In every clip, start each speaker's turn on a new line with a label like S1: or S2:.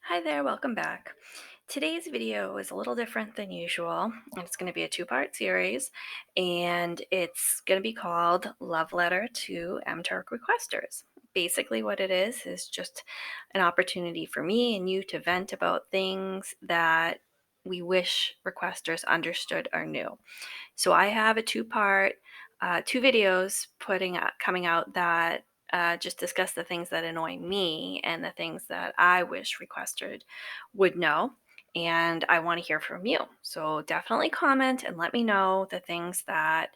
S1: Hi there, welcome back. Today's video is a little different than usual. It's going to be a two-part series, and it's going to be called Love Letter to MTurk Requesters. Basically, what it is just an opportunity for me and you to vent about things that we wish requesters understood or knew. So I have a two videos coming out that just discuss the things that annoy me and the things that I wish requested would know. And I want to hear from you. So definitely comment and let me know the things that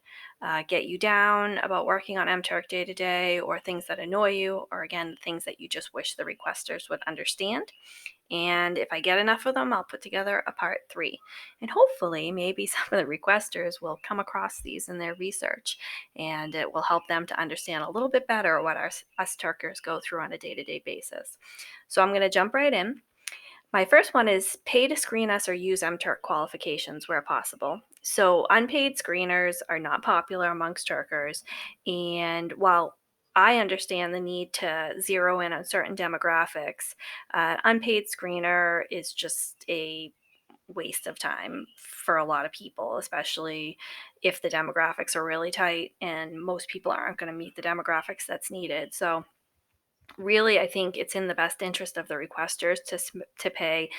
S1: get you down about working on MTurk day to day, or things that annoy you, or again, things that you just wish the requesters would understand. And if I get enough of them, I'll put together a part 3. And hopefully, maybe some of the requesters will come across these in their research, and it will help them to understand a little bit better what us Turkers go through on a day-to-day basis. So I'm going to jump right in. My first one is pay to screen us or use MTurk qualifications where possible. So unpaid screeners are not popular amongst Turkers, and while I understand the need to zero in on certain demographics, unpaid screener is just a waste of time for a lot of people, especially if the demographics are really tight and most people aren't going to meet the demographics that's needed. So really, I think it's in the best interest of the requesters to pay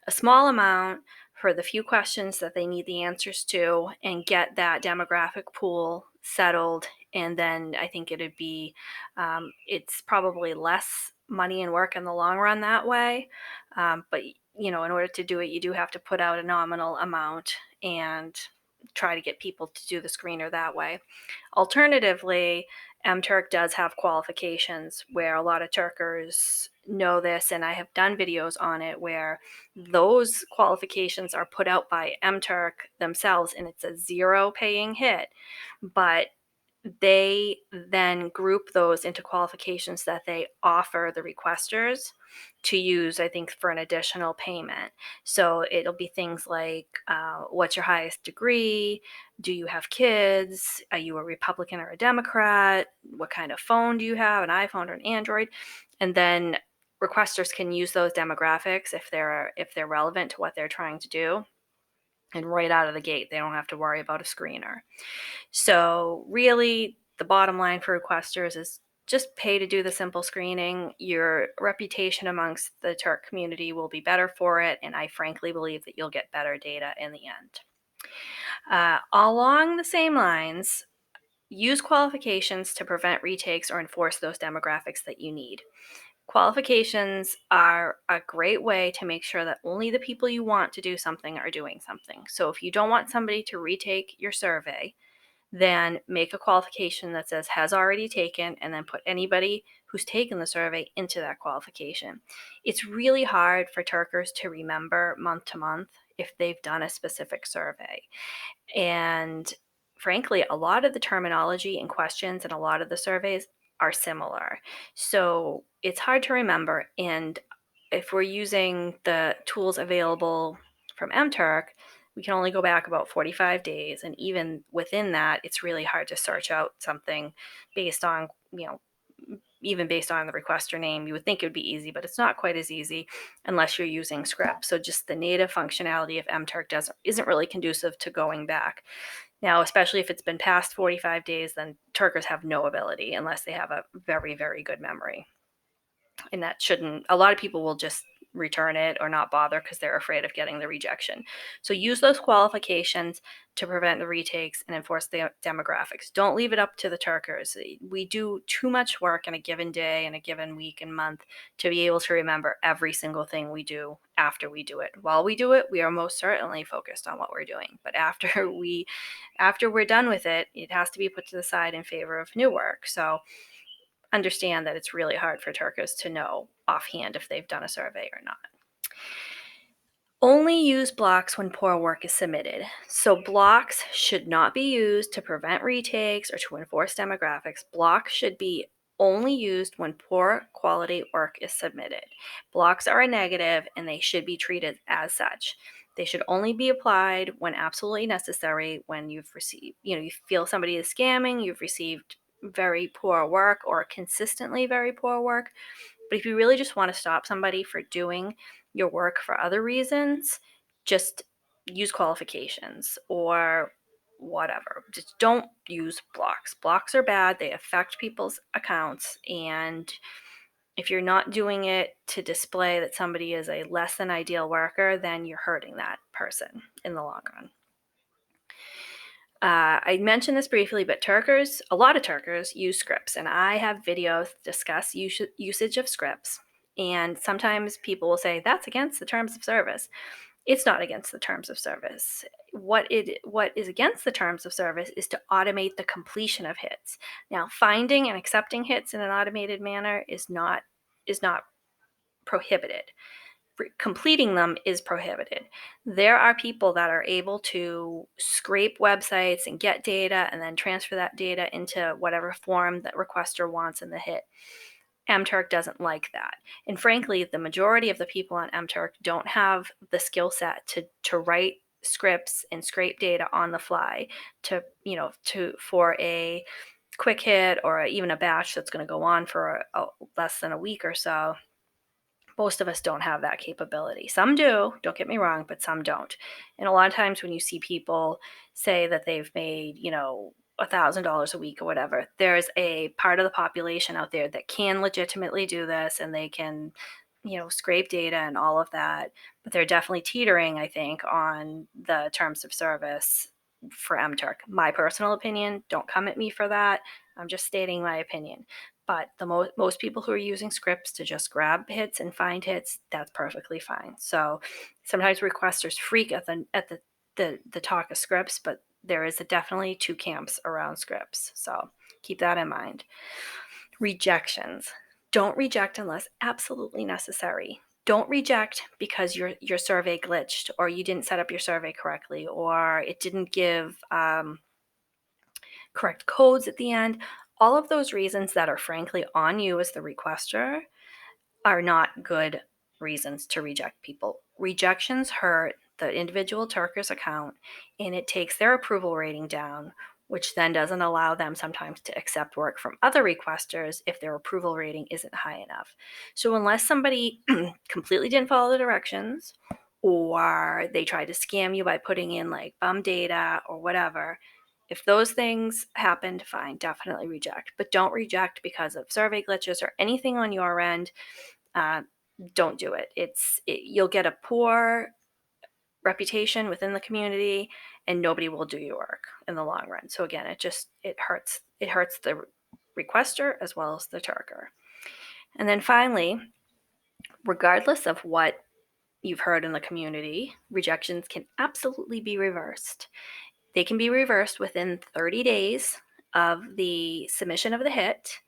S1: a small amount for the few questions that they need the answers to and get that demographic pool settled. And then I think it's probably less money and work in the long run that way. But, in order to do it, you do have to put out a nominal amount and try to get people to do the screener that way. Alternatively, MTurk does have qualifications where a lot of Turkers know this, and I have done videos on it where those qualifications are put out by MTurk themselves, and it's a zero paying hit. But they then group those into qualifications that they offer the requesters to use, I think, for an additional payment. So it'll be things like what's your highest degree? Do you have kids? Are you a Republican or a Democrat? What kind of phone do you have? An iPhone or an Android? And then requesters can use those demographics if they're relevant to what they're trying to do. And right out of the gate, they don't have to worry about a screener. So really, the bottom line for requesters is just pay to do the simple screening. Your reputation amongst the Turk community will be better for it, and I frankly believe that you'll get better data in the end. Along the same lines, use qualifications to prevent retakes or enforce those demographics that you need. Qualifications are a great way to make sure that only the people you want to do something are doing something. So if you don't want somebody to retake your survey, then make a qualification that says has already taken, and then put anybody who's taken the survey into that qualification. It's really hard for Turkers to remember month to month if they've done a specific survey. And frankly, a lot of the terminology and questions and a lot of the surveys are similar. So it's hard to remember. And if we're using the tools available from MTurk, we can only go back about 45 days. And even within that, it's really hard to search out something based on, even based on the requester name. You would think it would be easy, but it's not quite as easy unless you're using script. So just the native functionality of MTurk isn't really conducive to going back. Now, especially if it's been past 45 days, then Turkers have no ability unless they have a very, very good memory. And that shouldn't, a lot of people will just return it or not bother because they're afraid of getting the rejection. So use those qualifications to prevent the retakes and enforce the demographics. Don't leave it up to the Turkers. We do too much work in a given day and a given week and month to be able to remember every single thing we do after we do it. While we do it, we are most certainly focused on what we're doing. But after we're done with it, it has to be put to the side in favor of new work. So understand that it's really hard for Turkers to know offhand if they've done a survey or not. Only use blocks when poor work is submitted. So blocks should not be used to prevent retakes or to enforce demographics. Blocks should be only used when poor quality work is submitted. Blocks are a negative and they should be treated as such. They should only be applied when absolutely necessary, when you've received, you feel somebody is scamming, you've received very poor work or consistently very poor work. But if you really just want to stop somebody for doing your work for other reasons, just use qualifications or whatever. Just don't use blocks. Blocks are bad. They affect people's accounts. And if you're not doing it to display that somebody is a less than ideal worker, then you're hurting that person in the long run. I mentioned this briefly, but a lot of Turkers use scripts, and I have videos discuss usage of scripts. And sometimes people will say that's against the terms of service. It's not against the terms of service. What is against the terms of service is to automate the completion of hits. Now, finding and accepting hits in an automated manner is not prohibited. Completing them is prohibited. There are people that are able to scrape websites and get data and then transfer that data into whatever form that requester wants in the hit. MTurk doesn't like that. And frankly, the majority of the people on MTurk don't have the skill set to write scripts and scrape data on the fly for a quick hit or even a batch that's going to go on for less than a week or so. Most of us don't have that capability. Some do, don't get me wrong, but some don't. And a lot of times when you see people say that they've made, $1,000 a week or whatever, there's a part of the population out there that can legitimately do this and they can, scrape data and all of that. But they're definitely teetering, I think, on the terms of service for MTurk. My personal opinion, don't come at me for that. I'm just stating my opinion. But most people who are using scripts to just grab hits and find hits, that's perfectly fine. So sometimes requesters freak at the talk of scripts, but there is definitely two camps around scripts. So keep that in mind. Rejections. Don't reject unless absolutely necessary. Don't reject because your survey glitched or you didn't set up your survey correctly or it didn't give correct codes at the end. All of those reasons that are frankly on you as the requester are not good reasons to reject people. Rejections hurt the individual Turker's account and it takes their approval rating down, which then doesn't allow them sometimes to accept work from other requesters if their approval rating isn't high enough. So unless somebody completely didn't follow the directions or they tried to scam you by putting in like bum data or whatever, if those things happened, fine, definitely reject. But don't reject because of survey glitches or anything on your end. Don't do it. You'll get a poor reputation within the community, and nobody will do your work in the long run. So again, it hurts the requester as well as the Turker. And then finally, regardless of what you've heard in the community, rejections can absolutely be reversed. They can be reversed within 30 days of the submission of the hit,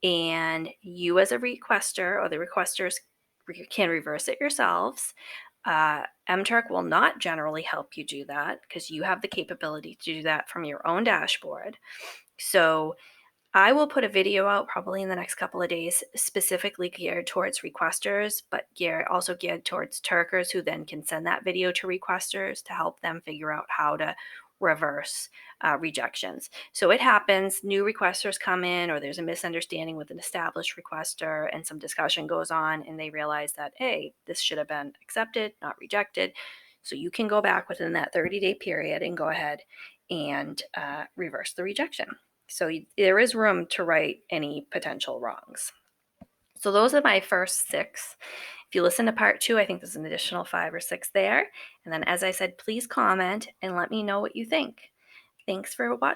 S1: and you as a requester or the requesters can reverse it yourselves. MTurk will not generally help you do that because you have the capability to do that from your own dashboard. So I will put a video out probably in the next couple of days specifically geared towards requesters, but also geared towards Turkers who then can send that video to requesters to help them figure out how to reverse rejections. So it happens, new requesters come in or there's a misunderstanding with an established requester and some discussion goes on and they realize that, hey, this should have been accepted, not rejected. So you can go back within that 30-day period and go ahead and reverse the rejection. So there is room to right any potential wrongs. So those are my first 6. If you listen to part 2, I think there's an additional 5 or 6 there. And then as I said, please comment and let me know what you think. Thanks for watching.